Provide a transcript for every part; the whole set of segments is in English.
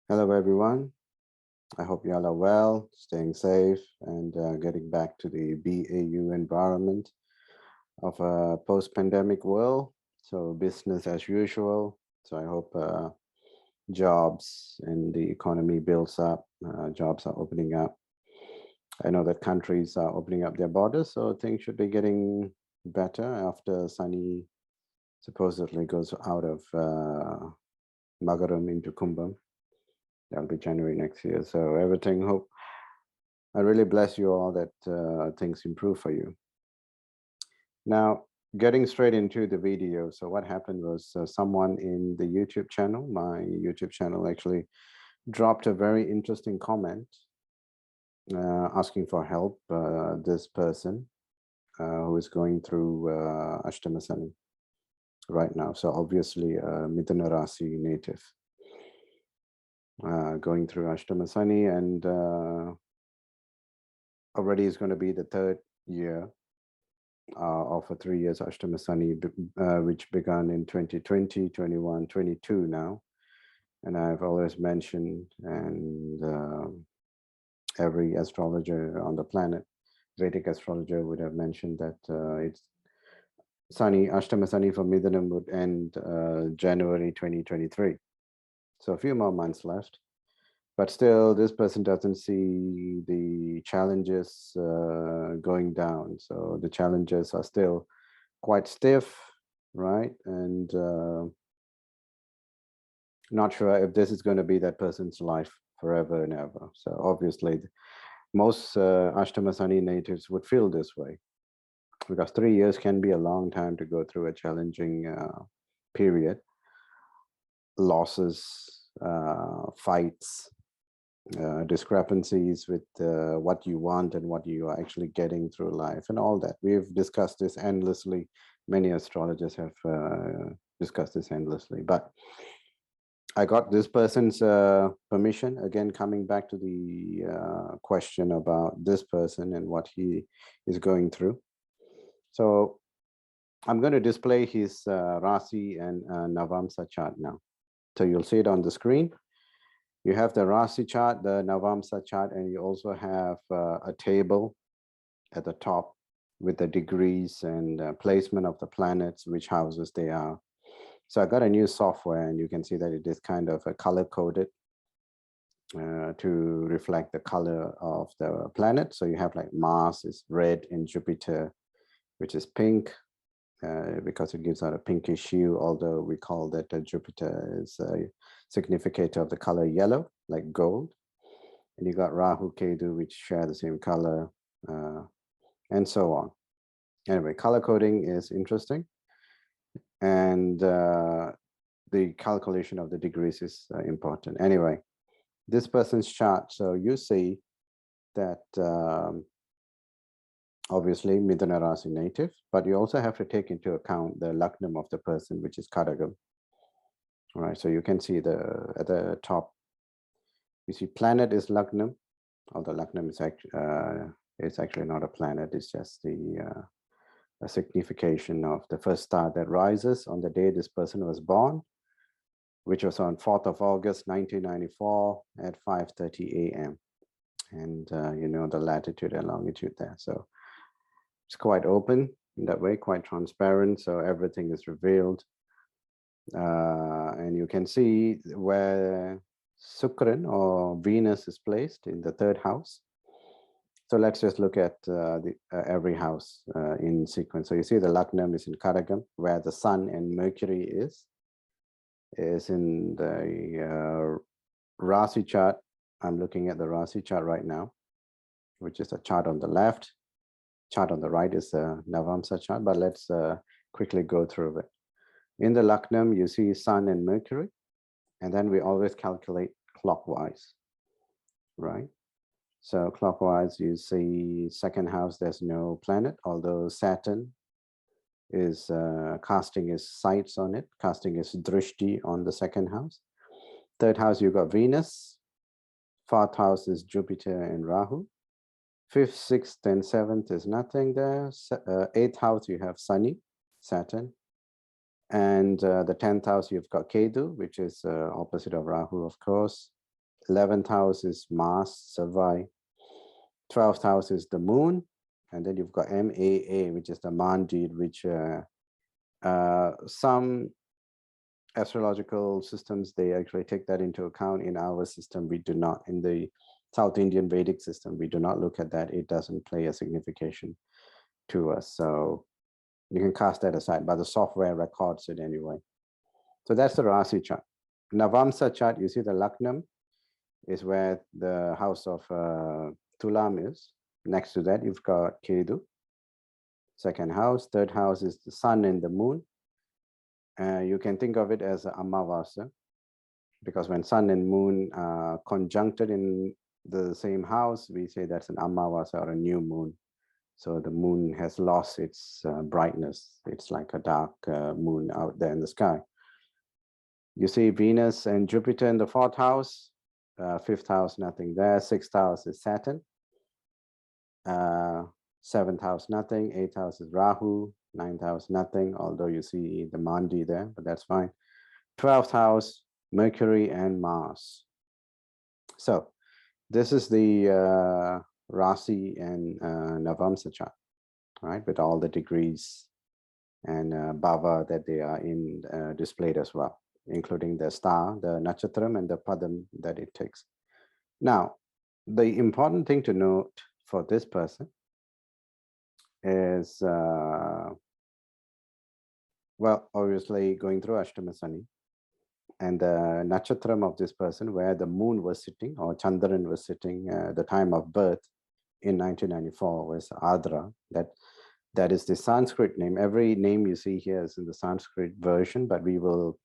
Hello, everyone. I hope you all are well, staying safe, and getting back to the BAU environment of a post-pandemic world. So business as usual. So I hope jobs and the economy builds up. Jobs are opening up. I know that countries are opening up their borders, so things should be getting better after Sani supposedly goes out of Magaram into Kumbam. That'll be January next year. So everything hope I really bless you all that things improve for you. Now, getting straight into the video. So what happened was someone in the YouTube channel, my YouTube channel actually dropped a very interesting comment asking for help. This person who is going through Ashtama Sani right now. So obviously Mithuna Rasi native going through Ashtama Sani, and already is going to be the third year of a 3 years Ashtama Sani, which began in 2020, 21, 22 now. And I've always mentioned, and every astrologer on the planet, Vedic astrologer would have mentioned that it's Sani, Ashtama Sani for Midhanam would end January 2023. So a few more months left. But still, this person doesn't see the challenges going down. So the challenges are still quite stiff, right? And not sure if this is going to be that person's life forever and ever. So obviously, most Ashtama Sani natives would feel this way because 3 years can be a long time to go through a challenging period, losses, fights, discrepancies with what you want and what you are actually getting through life and all that. We've discussed this endlessly. Many astrologers have discussed this endlessly. But I got this person's permission, again, coming back to the question about this person and what he is going through. So I'm going to display his Rasi and Navamsa chart now. So you'll see it on the screen. You have the Rasi chart, the Navamsa chart, and you also have a table at the top with the degrees and placement of the planets, which houses they are. So I got a new software, and you can see that it is kind of color coded to reflect the color of the planet. So you have like Mars is red and Jupiter, which is pink, because it gives out a pinkish hue, although we call that Jupiter is a significator of the color yellow, like gold. And you got Rahu, Ketu, which share the same color, and so on. Anyway, color coding is interesting. And the calculation of the degrees is important. Anyway, this person's chart. So you see that obviously Midhuna Rasi native, but you also have to take into account the Lagnam of the person, which is Kadagam. All right, so you can see at the top, you see planet is Lagnam, although Lagnam is it's actually not a planet, it's just the a signification of the first star that rises on the day this person was born, which was on 4th of August, 1994 at 5:30 a.m. And you know the latitude and longitude there. So it's quite open in that way, quite transparent. So everything is revealed. And you can see where Sukran or Venus is placed in the third house. So let's just look at every house in sequence. So you see the Lagnam is in Karagam, where the Sun and Mercury is in the Rasi chart. I'm looking at the Rasi chart right now, which is a chart on the left. Chart on the right is the Navamsa chart, but let's quickly go through it. In the Lagnam, you see Sun and Mercury, and then we always calculate clockwise, right? So clockwise, you see second house, there's no planet, although Saturn is casting his sights on it, casting his drishti on the second house. Third house, you got Venus. Fourth house is Jupiter and Rahu. Fifth, sixth, and seventh is nothing there. Eighth house, you have Sani, Saturn. And the 10th house, you've got Ketu, which is opposite of Rahu, of course. 11th house is Mars, Savai. 12th house is the moon. And then you've got MAA, which is the Mandit, which some astrological systems, they actually take that into account. In our system, we do not. In the South Indian Vedic system, we do not look at that. It doesn't play a signification to us. So you can cast that aside, but the software records it anyway. So that's the Rasi chart. Navamsa chart, you see the Laknam is where the house of Tulam is. Next to that, you've got Kedu. Second house. Third house is the sun and the moon. You can think of it as Amavasa, because when sun and moon are conjuncted in the same house, we say that's an Amavasa or a new moon. So the moon has lost its brightness. It's like a dark moon out there in the sky. You see Venus and Jupiter in the 4th house. 5th house, nothing there. 6th house is Saturn. 7th house, nothing. 8th house is Rahu. 9th house, nothing, although you see the Mandi there, but that's fine. 12th house, Mercury and Mars. So this is the Rasi and Navamsa chart, right, with all the degrees and bhava that they are in displayed as well, including the star, the nakshatram, and the padam that it takes. Now, the important thing to note for this person is, well, obviously going through Ashtama Sani, and the nakshatram of this person, where the moon was sitting, or Chandran was sitting, the time of birth in 1994 was Adra. That is the Sanskrit name. Every name you see here is in the Sanskrit version, but we will,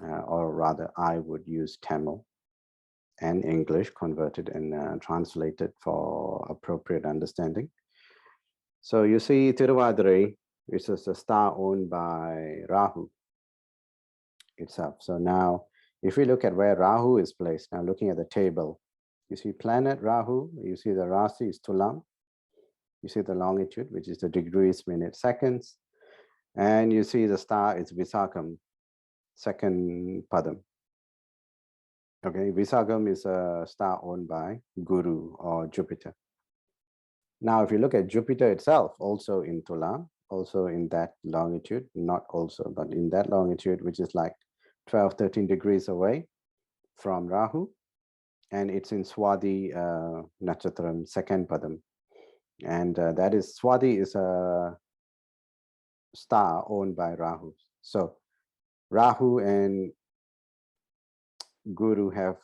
or rather I would use Tamil and English converted and translated for appropriate understanding. So you see Tiruvadirai, which is a star owned by Rahu itself. So now, if we look at where Rahu is placed, now looking at the table, you see planet Rahu, you see the Rasi is Tulam, you see the longitude, which is the degrees, minutes, seconds, and you see the star is Visakam, second padam. Okay, Visakam is a star owned by Guru or Jupiter. Now, if you look at Jupiter itself, also in Tulam, also in that longitude, not also, but in that longitude, which is like 12, 13 degrees away from Rahu, and it's in Swadhi Nakshatram, second padam. And that is, Swadhi is a star owned by Rahu. So Rahu and Guru have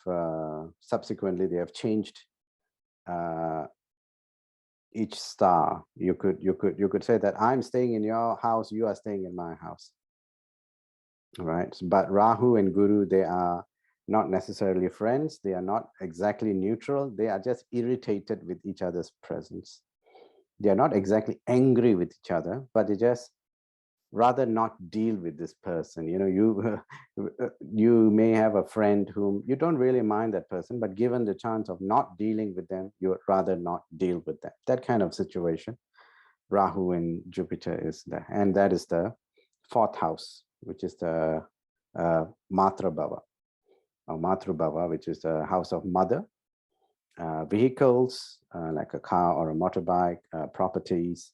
subsequently, they have changed each star. You could say that I'm staying in your house, you are staying in my house. Right, but Rahu and Guru, they are not necessarily friends. They are not exactly neutral. They are just irritated with each other's presence. They are not exactly angry with each other, but they just rather not deal with this person. You know, you may have a friend whom you don't really mind that person, but given the chance of not dealing with them, you would rather not deal with them. That kind of situation, Rahu and Jupiter is there. And that is the 4th house, which is the Matra Bhava, or Matru Bhava, which is the house of mother, vehicles, like a car or a motorbike, properties.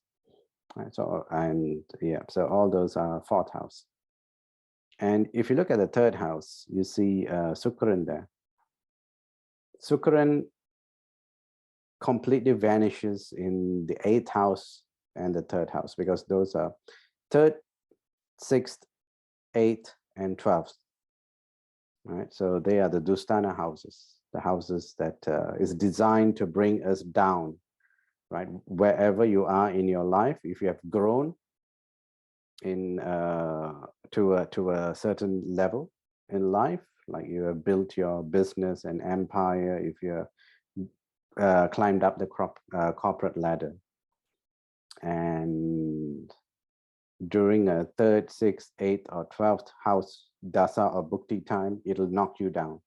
Right? So, and yeah, so all those are 4th house. And if you look at the 3rd house, you see Sukran there. Sukran completely vanishes in the 8th house and the 3rd house, because those are 3rd, 6th, 8th, and 12th. Right, so they are the Dustana houses, the houses that is designed to bring us down. Right, wherever you are in your life, if you have grown in to a certain level in life, like you have built your business and empire, if you have climbed up the corporate ladder, and during a 3rd, 6th, 8th, or 12th house dasa or bhukti time, it'll knock you down.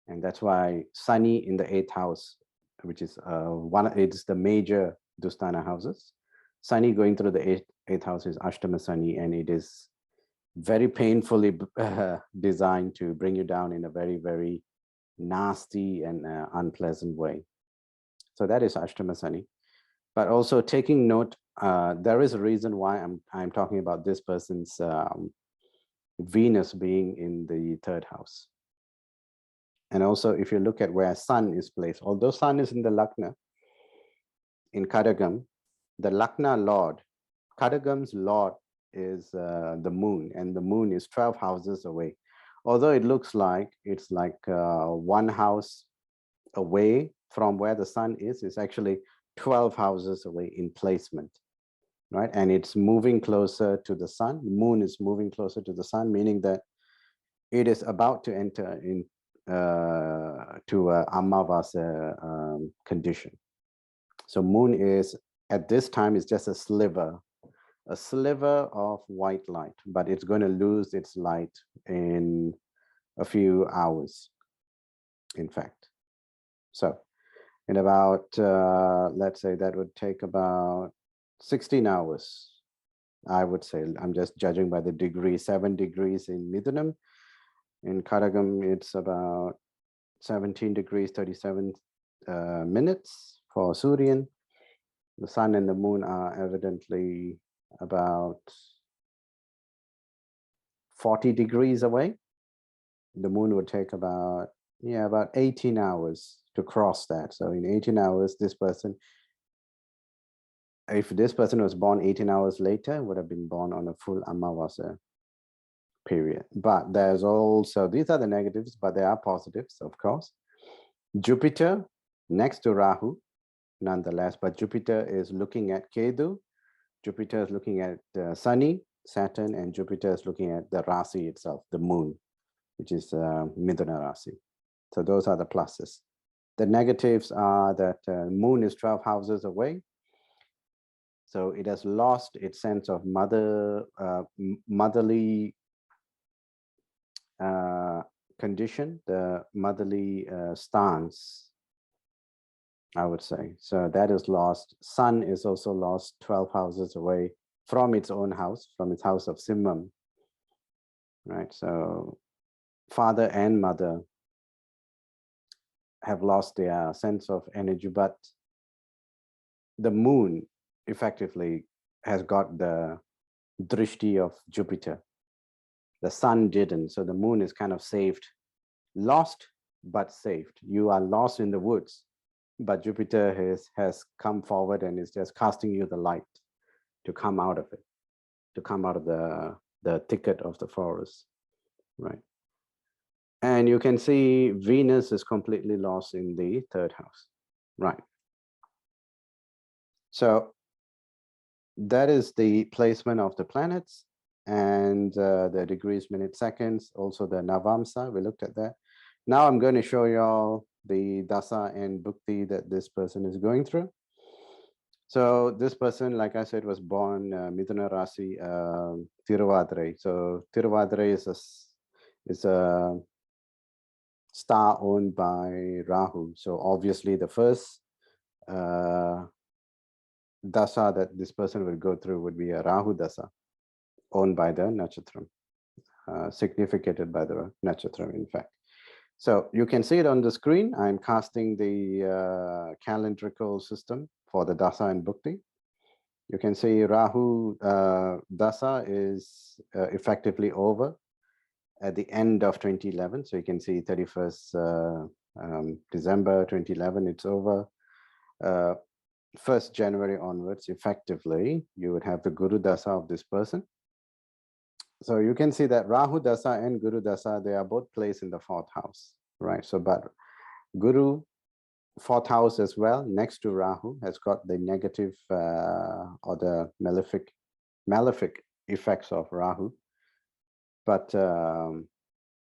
And that's why Sani in the 8th house, which is it's the major Dustana houses. Sani going through the 8th house is Ashtama Sani, and it is very painfully designed to bring you down in a very, very nasty and unpleasant way. So that is Ashtama Sani. But also taking note, there is a reason why I'm talking about this person's Venus being in the third house. And also, if you look at where Sun is placed, although Sun is in the Lagna, in Kadagam, the Lagna Lord, Kadagam's Lord is the moon, and the moon is 12 houses away. Although it looks like it's like one house away from where the sun is, it's actually 12 houses away in placement, right? And it's moving closer to the sun. The moon is moving closer to the sun, meaning that it is about to enter in to a Amavasa condition. So moon is at this time is just a sliver of white light, but it's going to lose its light in a few hours, in fact. So in about, let's say that would take about 16 hours, I would say. I'm just judging by the degree, 7 degrees in Mithunam. In Kadagam, it's about 17 degrees, 37 minutes for Suryan. The sun and the moon are evidently about 40 degrees away. The moon would take about 18 hours to cross that. So in 18 hours, this person, if this person was born 18 hours later, would have been born on a full Amavasa period. But there's also, these are the negatives, but there are positives, of course. Jupiter next to Rahu, nonetheless, but Jupiter is looking at Ketu. Jupiter is looking at Sani, Saturn, and Jupiter is looking at the Rasi itself, the moon, which is Midhuna Rasi. So those are the pluses. The negatives are that moon is 12 houses away. So it has lost its sense of motherly condition, the motherly stance, I would say. So that is lost. Sun is also lost 12 houses away from its own house, from its house of Simmam, right? So father and mother have lost their sense of energy, but the moon effectively has got the drishti of Jupiter. The sun didn't, so the moon is kind of saved, lost but saved. You are lost in the woods, but Jupiter has come forward and is just casting you the light to come out of it, to come out of the thicket of the forest, right? And you can see Venus is completely lost in the third house, right? So that is the placement of the planets and the degrees, minutes, seconds, also the Navamsa, we looked at that. Now I'm going to show you all the Dasa and Bhukti that this person is going through. So this person, like I said, was born Mithuna Rasi, Tiruvadrai. So Tiruvadrai is a star owned by Rahu. So obviously the first dasa that this person will go through would be a Rahu dasa, owned by the Natchatram, significated by the Natchatram, in fact. So you can see it on the screen. I'm casting the calendrical system for the dasa and bhukti. You can see Rahu dasa is effectively over at the end of 2011. So you can see 31st December 2011, it's over. 1st January onwards, effectively, you would have the Guru Dasa of this person. So you can see that Rahu Dasa and Guru Dasa, they are both placed in the 4th house, right? So, but Guru, 4th house as well, next to Rahu, has got the negative or the malefic effects of Rahu. But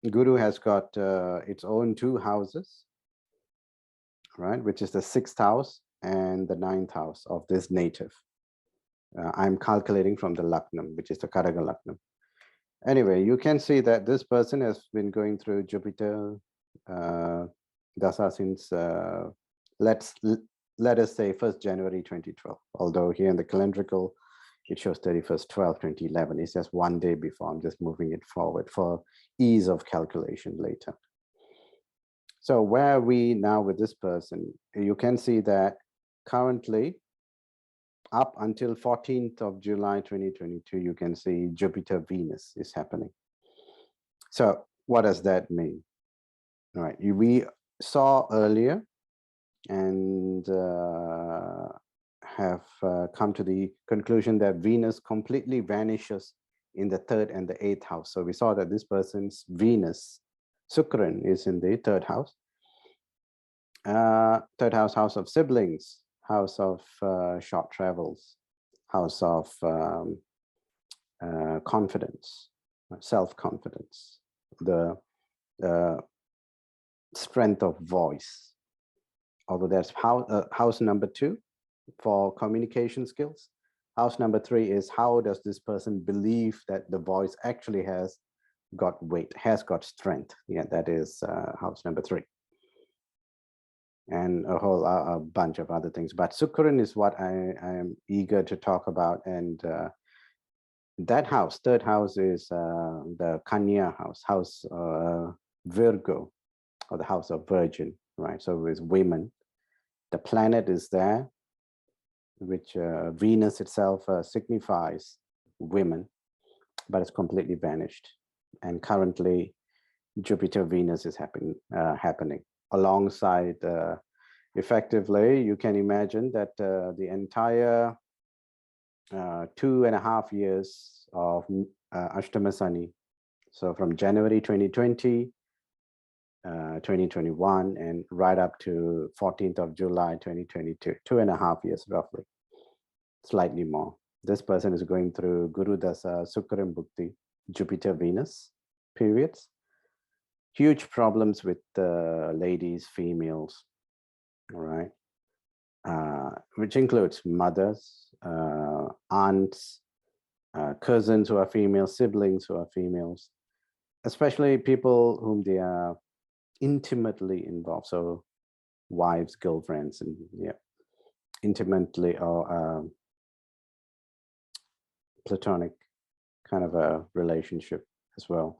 Guru has got its own 2 houses, right? Which is the 6th house and the 9th house of this native. I'm calculating from the Laknam, which is the Karaga Laknam. Anyway, you can see that this person has been going through Jupiter Dasa since, let us say 1st January 2012, although here in the calendrical, it shows 31st 12, 2011. It's just one day before. I'm just moving it forward for ease of calculation later. So where are we now with this person? You can see that currently up until 14th of July 2022, you can see Jupiter Venus is happening. So what does that mean? All right, we saw earlier and have come to the conclusion that Venus completely vanishes in the 3rd and the 8th house. So we saw that this person's Venus, Sukran, is in the 3rd house. 3rd house, house of siblings, house of short travels, house of confidence, self-confidence, the strength of voice. Although that's house number 2 for communication skills. House number 3 is how does this person believe that the voice actually has got weight, has got strength. Yeah, that is house number 3. And a whole a bunch of other things. But Sukran is what I am eager to talk about. And that house, 3rd house, is the Kanya house, house Virgo, or the house of Virgin, right? So with women, the planet is there, which Venus itself signifies women, but it's completely vanished. And currently, Jupiter Venus is happening alongside. Effectively, you can imagine that the entire 2.5 years of Ashtama Sani, so from January 2020, 2021, and right up to 14th of July 2022, 2.5 years roughly, slightly more. This person is going through Guru Dasa, Sukram Bhukti, Jupiter Venus periods. Huge problems with ladies, females, all right, which includes mothers, aunts, cousins who are female, siblings who are females, especially people whom they are intimately involved. So wives, girlfriends, and yeah, intimately or platonic kind of a relationship as well.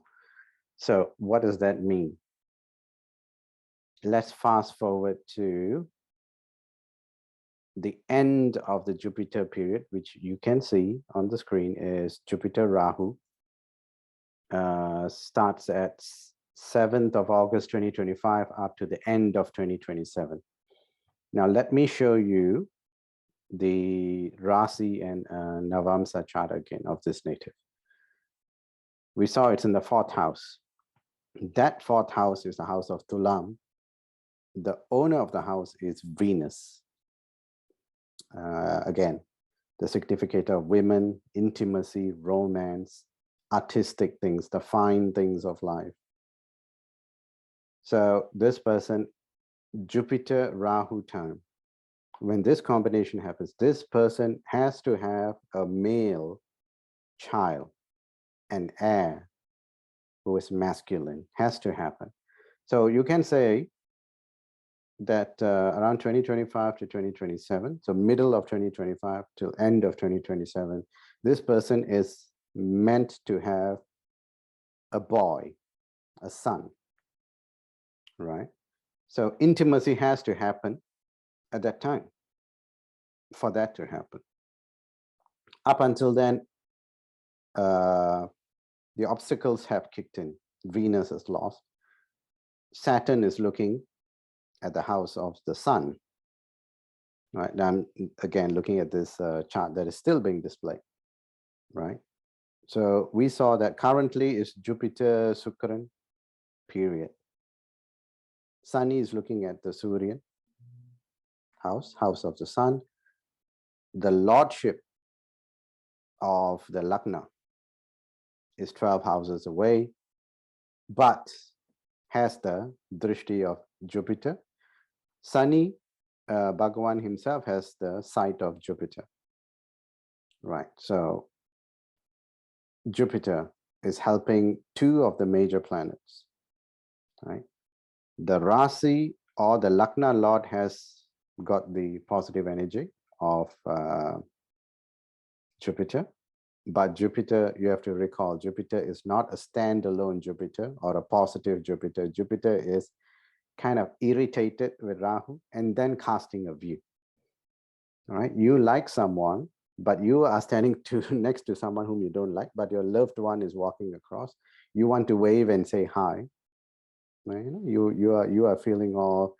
So what does that mean? Let's fast forward to the end of the Jupiter period, which you can see on the screen is Jupiter Rahu. Starts at 7th of August 2025 up to the end of 2027. Now let me show you the Rasi and Navamsa chart again of this native. We saw it's in the 4th house. That 4th house is the house of Tulam. The owner of the house is Venus. Again, the significator of women, intimacy, romance, artistic things, the fine things of life. So this person, Jupiter Rahu time, when this combination happens, this person has to have a male child, an heir who is masculine, has to happen. So you can say that around 2025 to 2027, so middle of 2025 till end of 2027, this person is meant to have a boy, a son, right? So intimacy has to happen at that time for that to happen. Up until then, the obstacles have kicked in. Venus is lost. Saturn is looking at the house of the sun. Right now, I'm again looking at this chart that is still being displayed. Right. So we saw that currently is Jupiter Sukran period. Sunny is looking at the Suryan house, house of the sun. The lordship of the Lagna is 12 houses away, but has the drishti of Jupiter. Sunny, Bhagavan himself has the sight of Jupiter. Right. So Jupiter is helping 2 of the major planets. Right. The Rasi or the Lagna Lord has got the positive energy of Jupiter. But Jupiter, you have to recall, Jupiter is not a standalone Jupiter or a positive Jupiter. Jupiter is kind of irritated with Rahu and then casting a view. All right, you like someone, but you are standing next to someone whom you don't like, but your loved one is walking across. You want to wave and say hi. Right? You are feeling all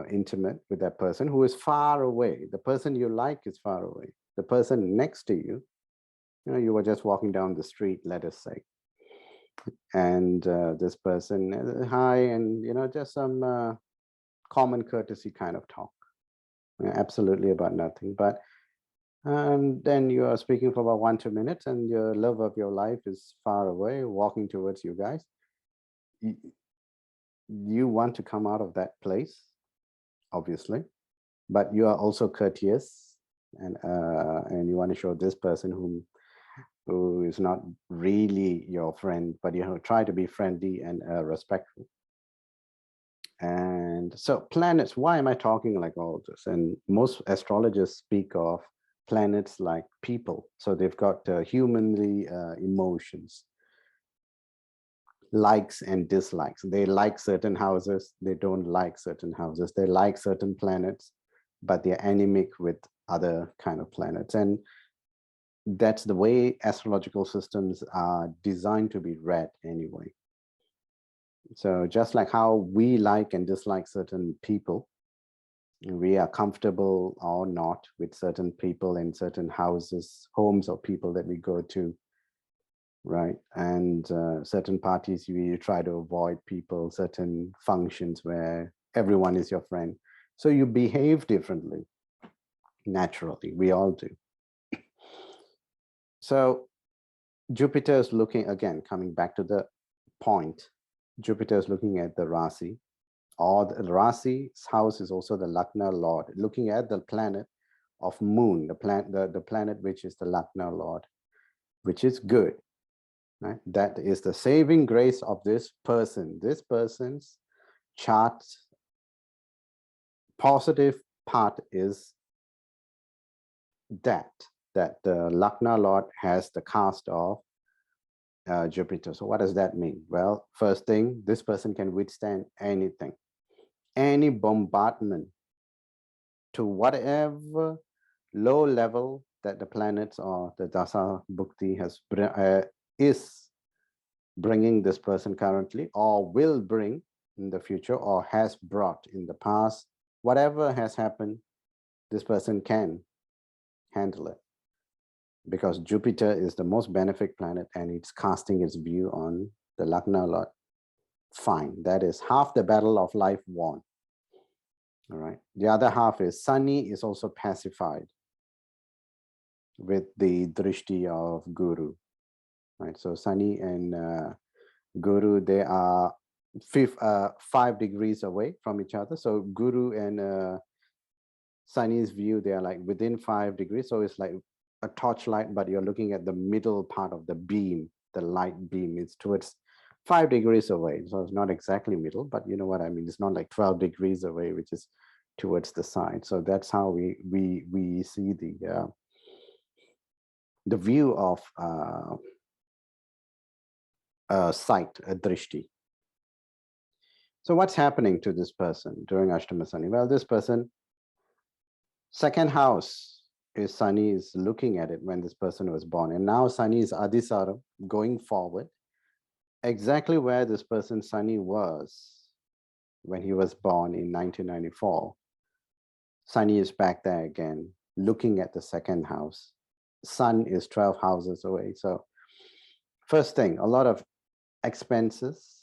intimate with that person who is far away. The person you like is far away. The person next to you, you were just walking down the street, let us say, and this person, hi, and just some common courtesy kind of talk, absolutely about nothing. But then you are speaking for about 1-2 minutes, and your love of your life is far away, walking towards you guys. You want to come out of that place, obviously, but you are also courteous, and you want to show this person who is not really your friend, but you try to be friendly and respectful. And so planets, why am I talking like all this? And most astrologers speak of planets like people. So they've got humanly emotions, likes and dislikes. They like certain houses, they don't like certain houses. They like certain planets, but they're anemic with other kind of planets. And that's the way astrological systems are designed to be read anyway. So just like how we like and dislike certain people, we are comfortable or not with certain people in certain houses, homes, or people that we go to, right? And certain parties, you try to avoid people, certain functions where everyone is your friend. So you behave differently, naturally, we all do. So Jupiter is looking, again, coming back to the point, Jupiter is looking at the Rasi, or the Rasi's house is also the Lagna Lord, looking at the planet of Moon, the planet which is the Lagna Lord, which is good, right? That is the saving grace of this person. This person's chart, positive part is that the Lagna Lord has the cast of Jupiter. So what does that mean? Well, first thing, this person can withstand anything, any bombardment to whatever low level that the planets or the Dasa Bhukti is bringing this person currently, or will bring in the future, or has brought in the past. Whatever has happened, this person can handle it, because Jupiter is the most benefic planet and it's casting its view on the Lagna Lord. Fine, that is half the battle of life won. All right, the other half is Sani is also pacified with the drishti of Guru, right? So Sani and Guru, they are 5 degrees away from each other. So Guru and Sani's view, they are like within 5 degrees. So it's like a torchlight, but you're looking at the middle part of the beam, the light beam. It's towards 5 degrees away. So it's not exactly middle, but you know what I mean. It's not like 12 degrees away, which is towards the side. So that's how we see the view of sight, a drishti. So what's happening to this person during Ashtama Sani? Well, this person, second house is Sani is looking at it when this person was born. And now Sani is Adhisara, going forward, exactly where this person Sani was when he was born in 1994. Sani is back there again, looking at the second house. Sun is 12 houses away. So first thing, a lot of expenses,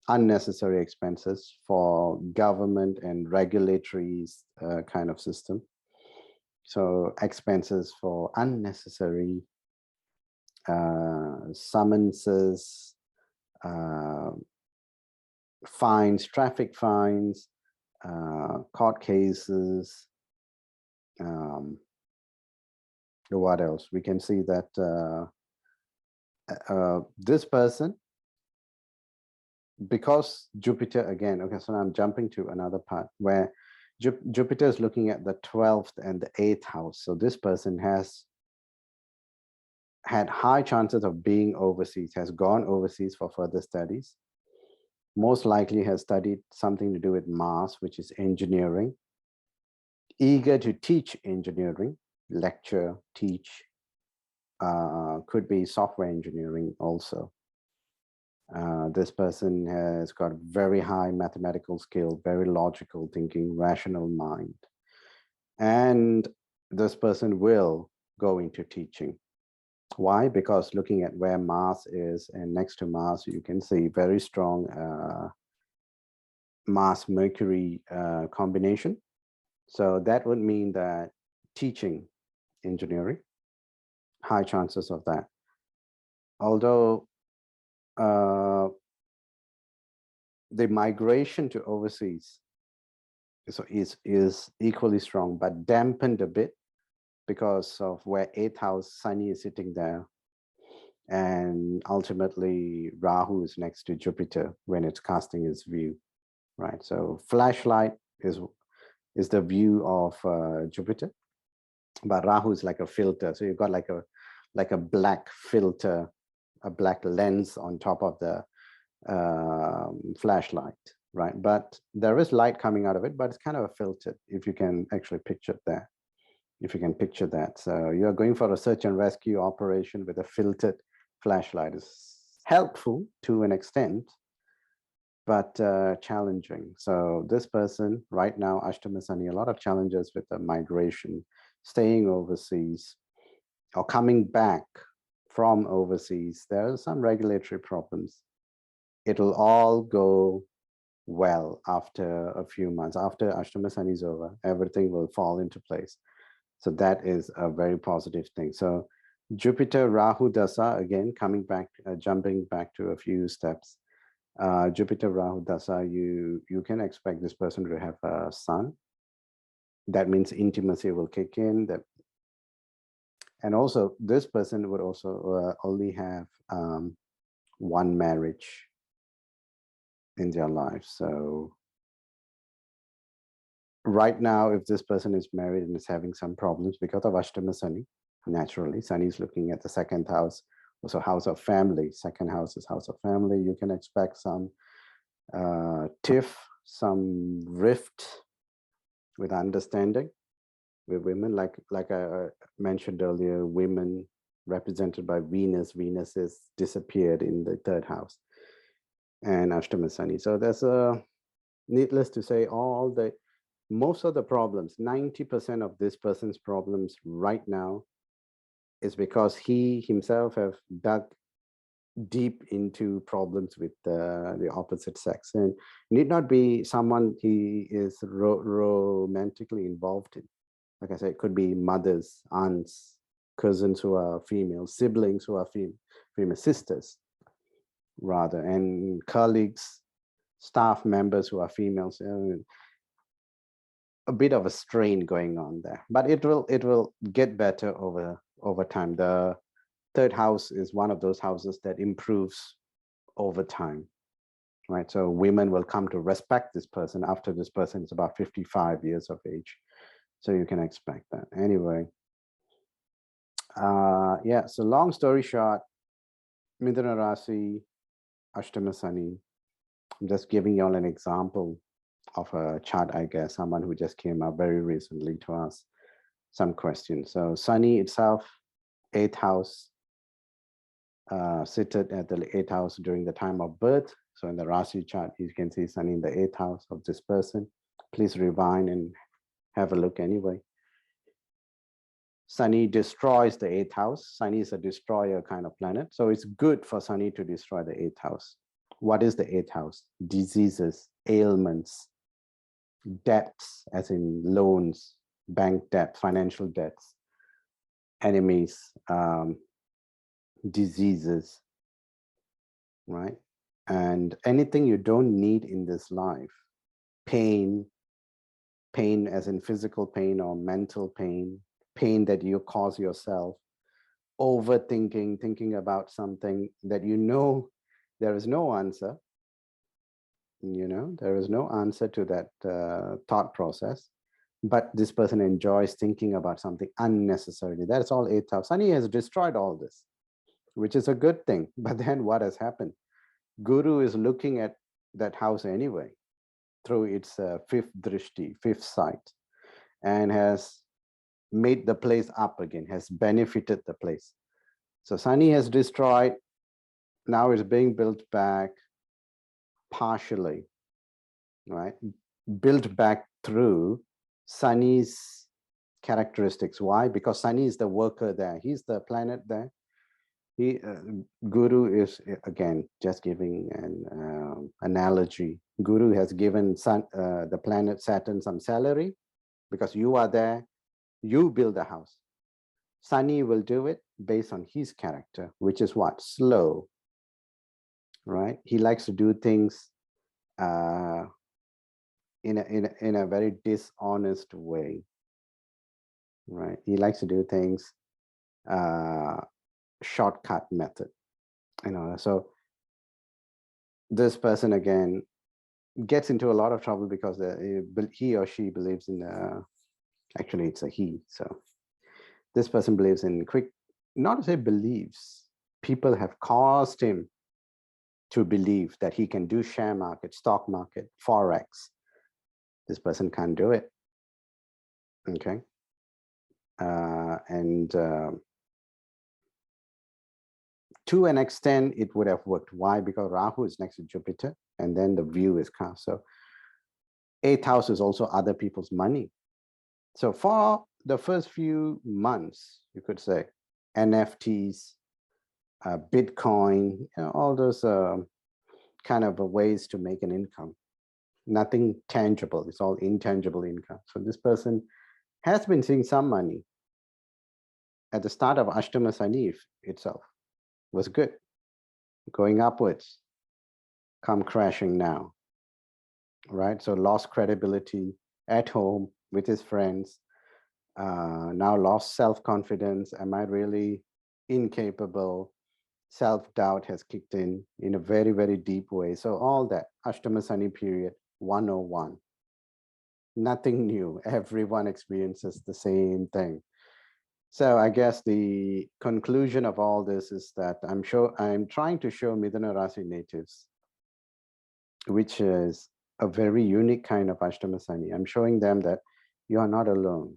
unnecessary expenses for government and regulatory kind of system. So expenses for unnecessary summonses, fines, traffic fines, court cases. What else? We can see that this person, because Jupiter again, okay, so I'm jumping to another part where Jupiter is looking at the 12th and the 8th house. So this person has had high chances of being overseas, has gone overseas for further studies. most likely has studied something to do with maths, which is engineering, eager to teach engineering, lecture, teach, could be software engineering also. This person has got very high mathematical skill, very logical thinking, rational mind. And this person will go into teaching. Why? Because looking at where Mars is, and next to Mars, you can see very strong Mars-Mercury combination. So that would mean that teaching engineering, high chances of that. Although the migration to overseas is equally strong, but dampened a bit because of where 8th house Sani is sitting there. And ultimately, Rahu is next to Jupiter when it's casting its view, right? So flashlight is the view of Jupiter, but Rahu is like a filter. So you've got like a black filter, a black lens on top of the flashlight, right? But there is light coming out of it, but it's kind of a filtered, if you can actually picture that. If you can picture that. So you're going for a search and rescue operation with a filtered flashlight. Is helpful to an extent, but challenging. So this person right now, Ashtama Sani, a lot of challenges with the migration, staying overseas or coming back from overseas. There are some regulatory problems. It'll all go well after a few months. After Ashtama Sani is over, everything will fall into place. So that is a very positive thing. So Jupiter Rahu Dasa, again, coming back, jumping back to a few steps. Jupiter Rahu Dasa, you can expect this person to have a son. That means intimacy will kick in. And also this person would also only have one marriage in their life. So right now, if this person is married and is having some problems because of Ashtama Sani, naturally, Sani is looking at the 2nd house, also house of family. 2nd house is house of family. You can expect some tiff, some rift with understanding with women. Like I mentioned earlier, women represented by Venus. Venus is disappeared in the 3rd house and Ashtama Sani. So there's needless to say, most of the problems, 90% of this person's problems right now is because he himself have dug deep into problems with the opposite sex, and need not be someone he is romantically involved in. Like I said, it could be mothers, aunts, cousins who are female, siblings who are female, sisters rather, and colleagues, staff members who are females. A bit of a strain going on there, but it will get better over time. The 3rd house is one of those houses that improves over time, right? So women will come to respect this person after this person is about 55 years of age. So you can expect that. Anyway, yeah, so long story short, Midhuna Rasi, Ashtama Sani. I'm just giving you all an example of a chart, I guess, someone who just came up very recently to ask some questions. So Sani itself, 8th house, seated at the 8th house during the time of birth. So in the Rasi chart, you can see Sani in the 8th house of this person. Please rewind and have a look anyway. Sani destroys the 8th house. Sani is a destroyer kind of planet. So it's good for Sani to destroy the 8th house. What is the 8th house? Diseases, ailments, debts, as in loans, bank debt, financial debts, enemies, diseases, right? And anything you don't need in this life, pain as in physical pain or mental pain, pain that you cause yourself, overthinking, thinking about something that you know there is no answer, there is no answer to that thought process, but this person enjoys thinking about something unnecessarily. That's all 8th house. Sani has destroyed all this, which is a good thing. But then what has happened? Guru is looking at that house anyway through its fifth drishti, fifth sight, and has made the place up again, has benefited the place. So Sani has destroyed, now it's being built back partially, right? Built back through Sani's characteristics. Why? Because Sani is the worker there. He's the planet there. He, Guru is, again, just giving an analogy. Guru has given the planet Saturn some salary because you are there, you build the house. Sani will do it based on his character, which is what? Slow, right? He likes to do things in a very dishonest way, right? He likes to do things shortcut method, so this person again gets into a lot of trouble because he or she believes in actually it's a he, so this person believes in quick, not to say believes, people have caused him to believe that he can do share market, stock market, forex. This person can't do it, okay? To an extent, it would have worked. Why? Because Rahu is next to Jupiter, and then the view is cast. So 8th house is also other people's money. So for the first few months, you could say, NFTs, Bitcoin, all those kind of ways to make an income. Nothing tangible, it's all intangible income. So this person has been seeing some money. At the start of Ashtama Sani itself was good, going upwards, come crashing now, right? So lost credibility at home with his friends, now lost self-confidence. Am I really incapable? Self-doubt has kicked in a very, very deep way. So all that, Ashtama Sani period 101. Nothing new. Everyone experiences the same thing. So I guess the conclusion of all this is that I'm trying to show Mithuna Rasi natives, which is a very unique kind of Ashtama Sani. I'm showing them that you are not alone.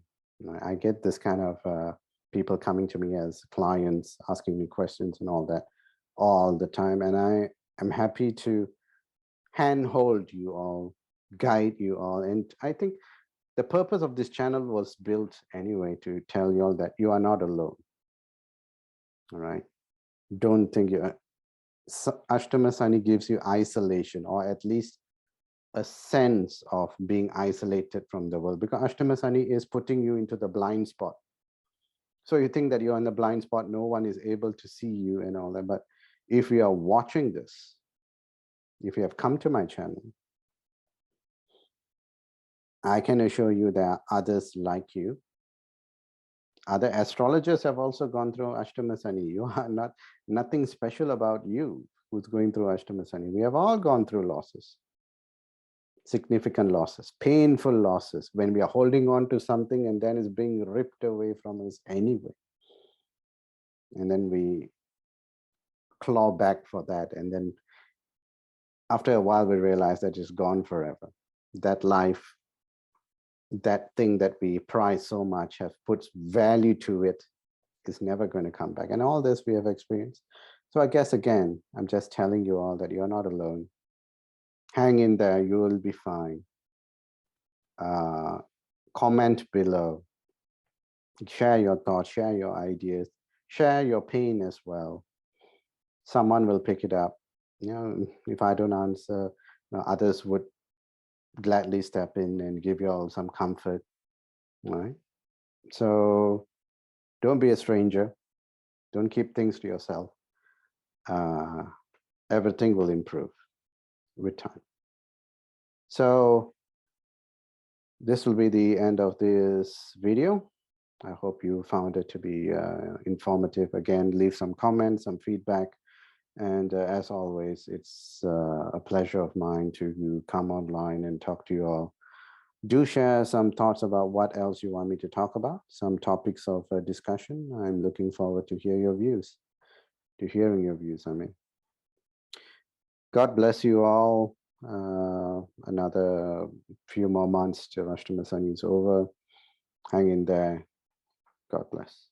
I get this kind of people coming to me as clients, asking me questions and all that all the time. And I am happy to handhold you all, guide you all. And I think the purpose of this channel was built anyway to tell you all that you are not alone. All right. Don't think Ashtama Sani gives you isolation, or at least a sense of being isolated from the world, because Ashtama Sani is putting you into the blind spot. So you think that you're in the blind spot, no one is able to see you and all that. But if you are watching this, if you have come to my channel, I can assure you there are others like you. Other astrologers have also gone through Ashtama Sani. You are nothing special about you who's going through Ashtama Sani. We have all gone through losses, significant losses, painful losses, when we are holding on to something and then it's being ripped away from us anyway. And then we claw back for that. And then after a while, we realize that it's gone forever. That life, that thing that we prize so much, have put value to it, is never going to come back. And all this we have experienced. So I guess, again, I'm just telling you all that you're not alone. Hang in there, you will be fine. Comment below. Share your thoughts, share your ideas, share your pain as well. Someone will pick it up. If I don't answer, others would gladly step in and give you all some comfort, right? So don't be a stranger. Don't keep things to yourself. Everything will improve with time. So this will be the end of this video. I hope you found it to be informative. Again, leave some comments, some feedback. And as always, it's a pleasure of mine to come online and talk to you all. Do share some thoughts about what else you want me to talk about, some topics of discussion. I'm looking forward to hearing your views, I mean. God bless you all. Another few more months till Ashtama Sani is over. Hang in there. God bless.